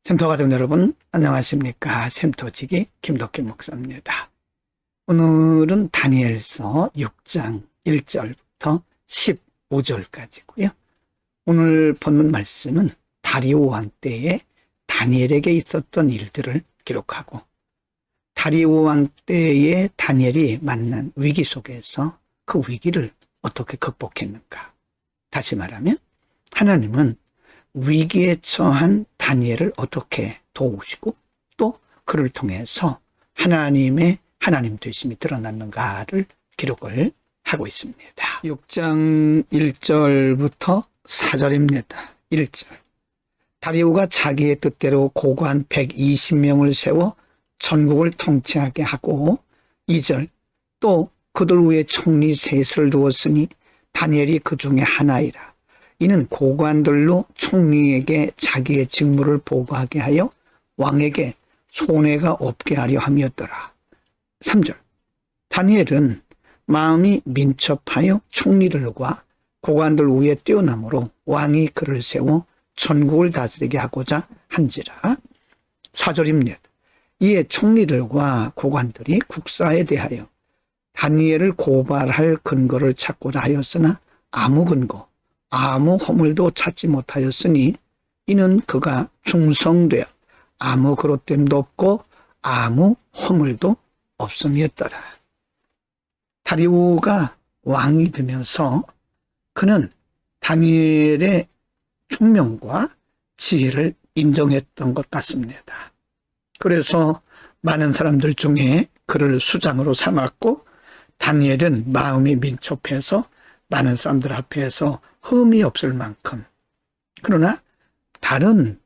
샘터 가족 여러분 안녕하십니까. 샘터지기 김덕기 목사입니다. 오늘은 다니엘서 6장 1절부터 15절까지고요. 오늘 본문 말씀은 다리오 왕 때에 다니엘에게 있었던 일들을 기록하고 다리오 왕 때에 다니엘이 만난 위기 속에서 그 위기를 어떻게 극복했는가. 다시 말하면 하나님은 위기에 처한 다니엘을 어떻게 도우시고 또 그를 통해서 하나님의 하나님 되심이 드러났는가를 기록을 하고 있습니다. 6장 1절부터 4절입니다. 1절. 다리오가 자기의 뜻대로 고관 120명을 세워 전국을 통치하게 하고 2절. 또 그들 위에 총리 셋을 두었으니 다니엘이 그 중에 하나이라. 이는 고관들로 총리에게 자기의 직무를 보고하게 하여 왕에게 손해가 없게 하려 함이었더라. 3절. 다니엘은 마음이 민첩하여 총리들과 고관들 위에 뛰어나므로 왕이 그를 세워 전국을 다스리게 하고자 한지라. 4절입니다. 이에 총리들과 고관들이 국사에 대하여 다니엘을 고발할 근거를 찾고자 하였으나 아무 근거, 아무 허물도 찾지 못하였으니 이는 그가 충성되어 아무 그릇됨도 없고 아무 허물도 없음이었더라. 다리오가 왕이 되면서 그는 다니엘의 총명과 지혜를 인정했던 것 같습니다. 그래서 많은 사람들 중에 그를 수장으로 삼았고 다니엘은 마음이 민첩해서 많은 사람들 앞에서 흠이 없을 만큼, 그러나 다른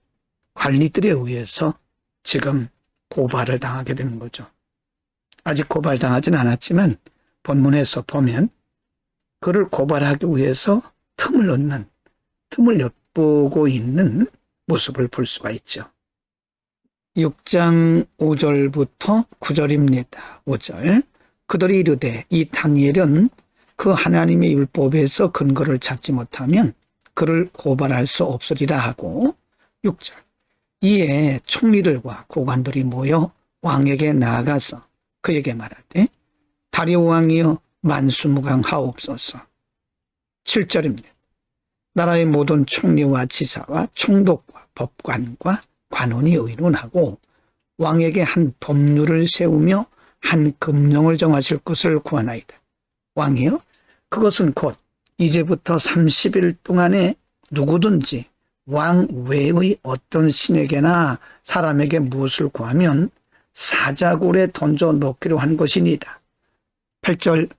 관리들에 의해서 지금 고발을 당하게 되는 거죠. 아직 고발당하진 않았지만 본문에서 보면 그를 고발하기 위해서 틈을 엿보고 있는 모습을 볼 수가 있죠. 6장 5절부터 9절입니다. 5절. 그들이 이르되 이 다니엘은 그 하나님의 율법에서 근거를 찾지 못하면 그를 고발할 수 없으리라 하고 6절. 이에 총리들과 고관들이 모여 왕에게 나아가서 그에게 말하되 다리오 왕이여 만수무강하옵소서. 7절입니다. 나라의 모든 총리와 지사와 총독과 법관과 관원이 의논하고 왕에게 한 법률을 세우며 한 금령을 정하실 것을 구하나이다. 왕이여, 그것은 곧 이제부터 30일 동안에 누구든지 왕 외의 어떤 신에게나 사람에게 무엇을 구하면 사자굴에 던져 넣기로 한 것이니이다. 8절.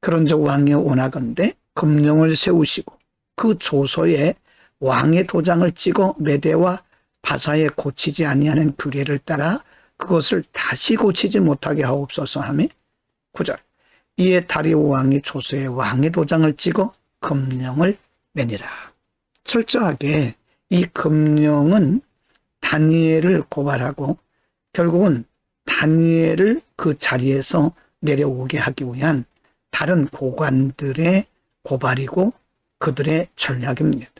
그런즉 왕이여 원하건대 금령을 세우시고 그 조서에 왕의 도장을 찍어 메대와 바사에 고치지 아니하는 규례를 따라 그것을 다시 고치지 못하게 하옵소서 하며 9절. 이에 다리오 왕이 조서에 왕의 도장을 찍어 금령을 내니라. 철저하게 이 금령은 다니엘을 고발하고 결국은 다니엘을 그 자리에서 내려오게 하기 위한 다른 고관들의 고발이고 그들의 전략입니다.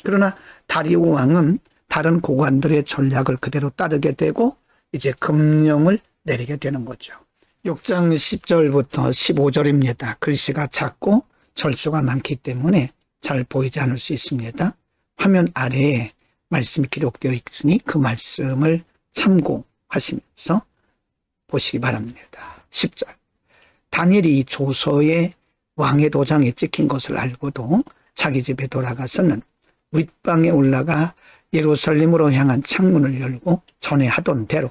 그러나 다리오 왕은 다른 고관들의 전략을 그대로 따르게 되고 이제 금령을 내리게 되는 거죠. 6장 10절부터 15절입니다. 글씨가 작고 절수가 많기 때문에 잘 보이지 않을 수 있습니다. 화면 아래에 말씀이 기록되어 있으니 그 말씀을 참고하시면서 보시기 바랍니다. 10절. 다니엘이 이 조서에 왕의 도장에 찍힌 것을 알고도 자기 집에 돌아가서는 윗방에 올라가 예루살렘으로 향한 창문을 열고 전에 하던 대로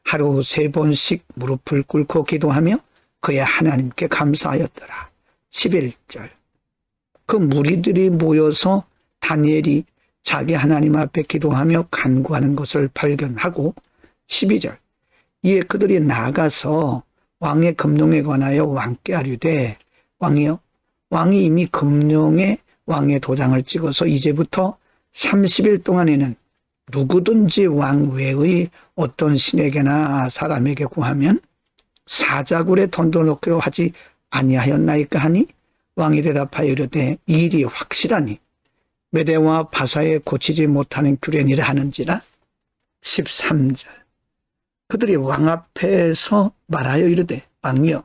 하루 3번씩 무릎을 꿇고 기도하며 그의 하나님께 감사하였더라. 11절. 그 무리들이 모여서 다니엘이 자기 하나님 앞에 기도하며 간구하는 것을 발견하고 12절. 이에 그들이 나가서 왕의 금령에 관하여 왕께 아뢰되 왕이여, 왕이 이미 금령에 왕의 도장을 찍어서 이제부터 30일 동안에는 누구든지 왕 외의 어떤 신에게나 사람에게 구하면 사자굴에 던져놓기로 하지 아니하였나이까 하니 왕이 대답하여 이르되 이 일이 확실하니 메대와 바사에 고치지 못하는 규례니라 하는지라. 13절. 그들이 왕 앞에서 말하여 이르되 왕이여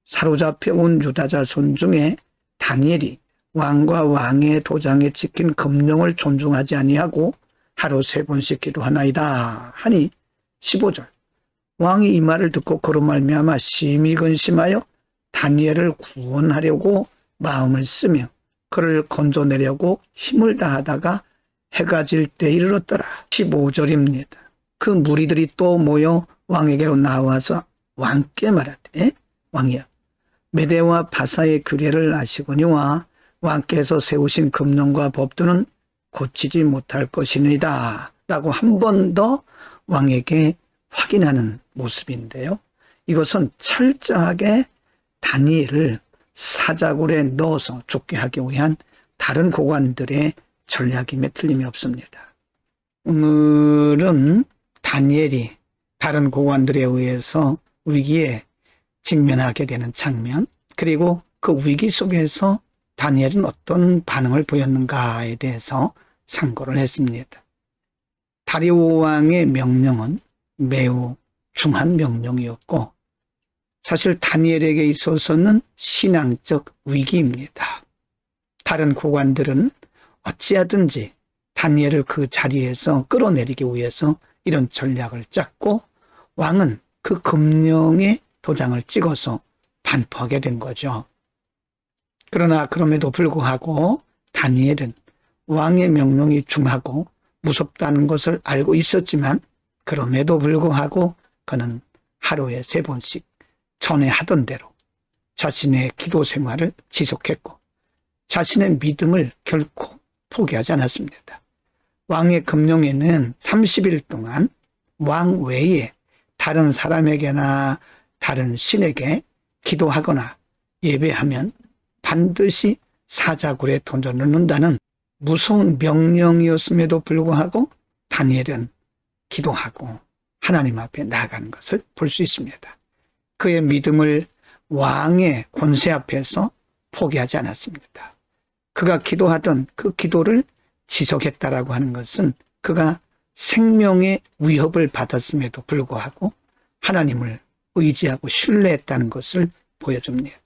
사로잡혀 온 유다 자손 중에 다니엘이 왕과 왕의 도장에 찍힌 금령을 존중하지 아니하고 하루 3번씩 기도하나이다 하니 15절. 왕이 이 말을 듣고 그로 말미암아 심히 근심하여 다니엘을 구원하려고 마음을 쓰며 그를 건져내려고 힘을 다하다가 해가 질 때 이르렀더라. 15절입니다. 그 무리들이 또 모여 왕에게로 나와서 왕께 말하되 왕이여 메대와 바사의 규례를 아시거니와 왕께서 세우신 금령과 법도는 고치지 못할 것이니이다 라고 한 번 더 왕에게 확인하는 모습인데요. 이것은 철저하게 다니엘을 사자굴에 넣어서 죽게 하기 위한 다른 고관들의 전략임에 틀림이 없습니다. 오늘은 다니엘이 다른 고관들에 의해서 위기에 직면하게 되는 장면, 그리고 그 위기 속에서 다니엘은 어떤 반응을 보였는가에 대해서 상고를 했습니다. 다리오 왕의 명령은 매우 중한 명령이었고 사실 다니엘에게 있어서는 신앙적 위기입니다. 다른 고관들은 어찌하든지 다니엘을 그 자리에서 끌어내리기 위해서 이런 전략을 짰고 왕은 그 금령에 도장을 찍어서 반포하게 된 거죠. 그러나 그럼에도 불구하고 다니엘은 왕의 명령이 중하고 무섭다는 것을 알고 있었지만 그럼에도 불구하고 그는 하루에 3번씩 전에 하던 대로 자신의 기도 생활을 지속했고 자신의 믿음을 결코 포기하지 않았습니다. 왕의 금령에는 30일 동안 왕 외에 다른 사람에게나 다른 신에게 기도하거나 예배하면 반드시 사자굴에 던져넣는다는 무서운 명령이었음에도 불구하고 다니엘은 기도하고 하나님 앞에 나아가는 것을 볼 수 있습니다. 그의 믿음을 왕의 권세 앞에서 포기하지 않았습니다. 그가 기도하던 그 기도를 지속했다라고 하는 것은 그가 생명의 위협을 받았음에도 불구하고 하나님을 의지하고 신뢰했다는 것을 보여줍니다.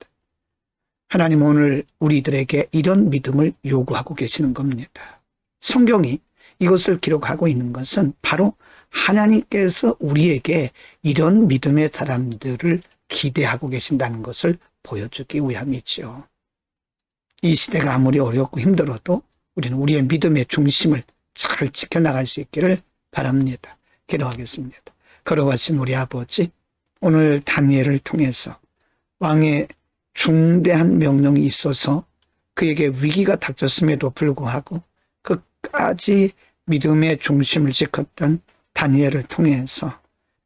하나님 오늘 우리들에게 이런 믿음을 요구하고 계시는 겁니다. 성경이 이것을 기록하고 있는 것은 바로 하나님께서 우리에게 이런 믿음의 사람들을 기대하고 계신다는 것을 보여주기 위함이죠. 이 시대가 아무리 어렵고 힘들어도 우리는 우리의 믿음의 중심을 잘 지켜나갈 수 있기를 바랍니다. 기도하겠습니다. 걸어가신 우리 아버지, 오늘 다니엘을 통해서 왕의 중대한 명령이 있어서 그에게 위기가 닥쳤음에도 불구하고 끝까지 믿음의 중심을 지켰던 다니엘을 통해서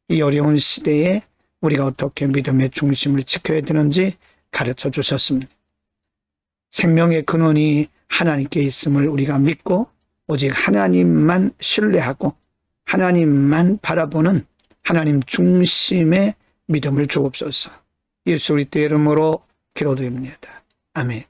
이 어려운 시대에 우리가 어떻게 믿음의 중심을 지켜야 되는지 가르쳐 주셨습니다. 생명의 근원이 하나님께 있음을 우리가 믿고 오직 하나님만 신뢰하고 하나님만 바라보는 하나님 중심의 믿음을 주옵소서. 예수 그리스도의 이름으로 기도드립니다. 아멘.